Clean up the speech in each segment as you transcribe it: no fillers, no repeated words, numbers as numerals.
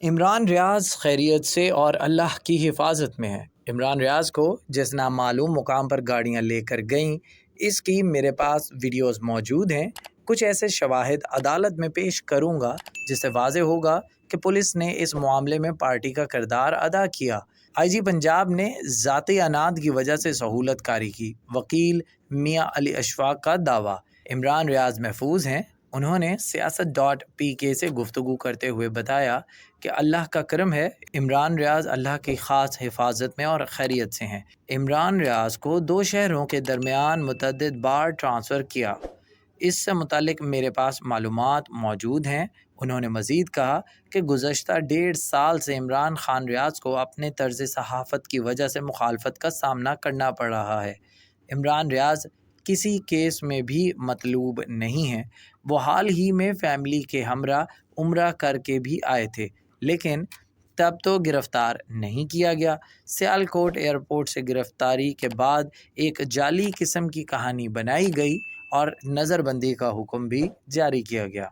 عمران ریاض خیریت سے اور اللہ کی حفاظت میں ہے۔ عمران ریاض کو جس نامعلوم مقام پر گاڑیاں لے کر گئیں، اس کی میرے پاس ویڈیوز موجود ہیں۔ کچھ ایسے شواہد عدالت میں پیش کروں گا جس سے واضح ہوگا کہ پولیس نے اس معاملے میں پارٹی کا کردار ادا کیا۔ آئی جی پنجاب نے ذاتی عناد کی وجہ سے سہولت کاری کی۔ وکیل میاں علی اشفاق کا دعویٰ۔ عمران ریاض محفوظ ہیں۔ انہوں نے سیاست.pk سے گفتگو کرتے ہوئے بتایا کہ اللہ کا کرم ہے، عمران ریاض اللہ کی خاص حفاظت میں اور خیریت سے ہیں۔ عمران ریاض کو 2 شہروں کے درمیان متعدد بار ٹرانسفر کیا، اس سے متعلق میرے پاس معلومات موجود ہیں۔ انہوں نے مزید کہا کہ گزشتہ 1.5 سال سے عمران خان ریاض کو اپنے طرز صحافت کی وجہ سے مخالفت کا سامنا کرنا پڑ رہا ہے۔ عمران ریاض کسی کیس میں بھی مطلوب نہیں ہیں۔ وہ حال ہی میں فیملی کے ہمراہ عمرہ کر کے بھی آئے تھے، لیکن تب تو گرفتار نہیں کیا گیا۔ سیالکوٹ ایئرپورٹ سے گرفتاری کے بعد ایک جعلی قسم کی کہانی بنائی گئی اور نظر بندی کا حکم بھی جاری کیا گیا۔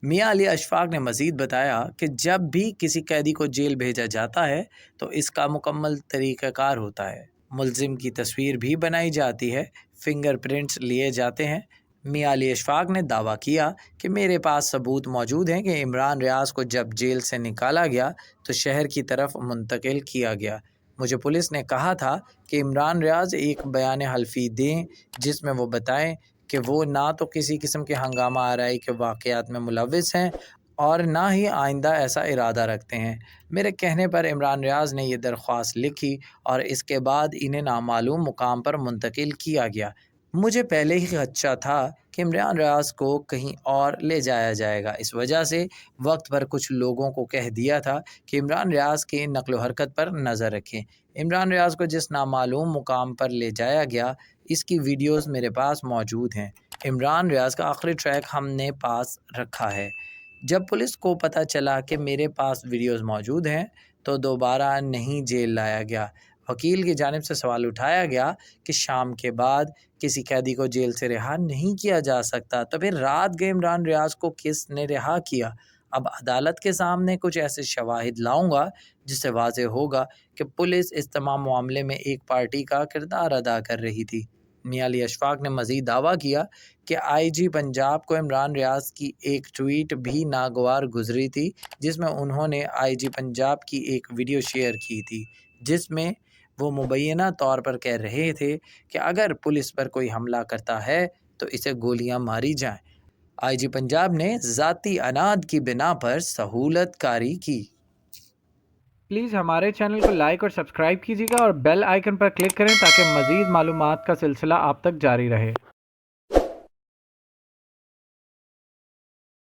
میاں علی اشفاق نے مزید بتایا کہ جب بھی کسی قیدی کو جیل بھیجا جاتا ہے تو اس کا مکمل طریقہ کار ہوتا ہے۔ ملزم کی تصویر بھی بنائی جاتی ہے، فنگر پرنٹس لیے جاتے ہیں۔ میاں علی اشفاق نے دعویٰ کیا کہ میرے پاس ثبوت موجود ہیں کہ عمران ریاض کو جب جیل سے نکالا گیا تو شہر کی طرف منتقل کیا گیا۔ مجھے پولیس نے کہا تھا کہ عمران ریاض ایک بیان حلفی دیں جس میں وہ بتائیں کہ وہ نہ تو کسی قسم کے ہنگامہ آرائی کے واقعات میں ملوث ہیں اور نہ ہی آئندہ ایسا ارادہ رکھتے ہیں۔ میرے کہنے پر عمران ریاض نے یہ درخواست لکھی اور اس کے بعد انہیں نامعلوم مقام پر منتقل کیا گیا۔ مجھے پہلے ہی خدشہ تھا کہ عمران ریاض کو کہیں اور لے جایا جائے گا، اس وجہ سے وقت پر کچھ لوگوں کو کہہ دیا تھا کہ عمران ریاض کی نقل و حرکت پر نظر رکھیں۔ عمران ریاض کو جس نامعلوم مقام پر لے جایا گیا، اس کی ویڈیوز میرے پاس موجود ہیں۔ عمران ریاض کا آخری ٹریک ہم نے پاس رکھا ہے۔ جب پولیس کو پتہ چلا کہ میرے پاس ویڈیوز موجود ہیں تو دوبارہ نہیں جیل لایا گیا۔ وکیل کی جانب سے سوال اٹھایا گیا کہ شام کے بعد کسی قیدی کو جیل سے رہا نہیں کیا جا سکتا، تو پھر رات گئے عمران ریاض کو کس نے رہا کیا؟ اب عدالت کے سامنے کچھ ایسے شواہد لاؤں گا جس سے واضح ہوگا کہ پولیس اس تمام معاملے میں ایک پارٹی کا کردار ادا کر رہی تھی۔ میاں علی اشفاق نے مزید دعویٰ کیا کہ آئی جی پنجاب کو عمران ریاض کی ایک ٹویٹ بھی ناگوار گزری تھی، جس میں انہوں نے آئی جی پنجاب کی ایک ویڈیو شیئر کی تھی جس میں وہ مبینہ طور پر کہہ رہے تھے کہ اگر پولیس پر کوئی حملہ کرتا ہے تو اسے گولیاں ماری جائیں۔ آئی جی پنجاب نے ذاتی عناد کی بنا پر سہولت کاری کی۔ پلیز ہمارے چینل کو لائک اور سبسکرائب کیجیے گا اور بیل آئیکن پر کلک کریں تاکہ مزید معلومات کا سلسلہ آپ تک جاری رہے۔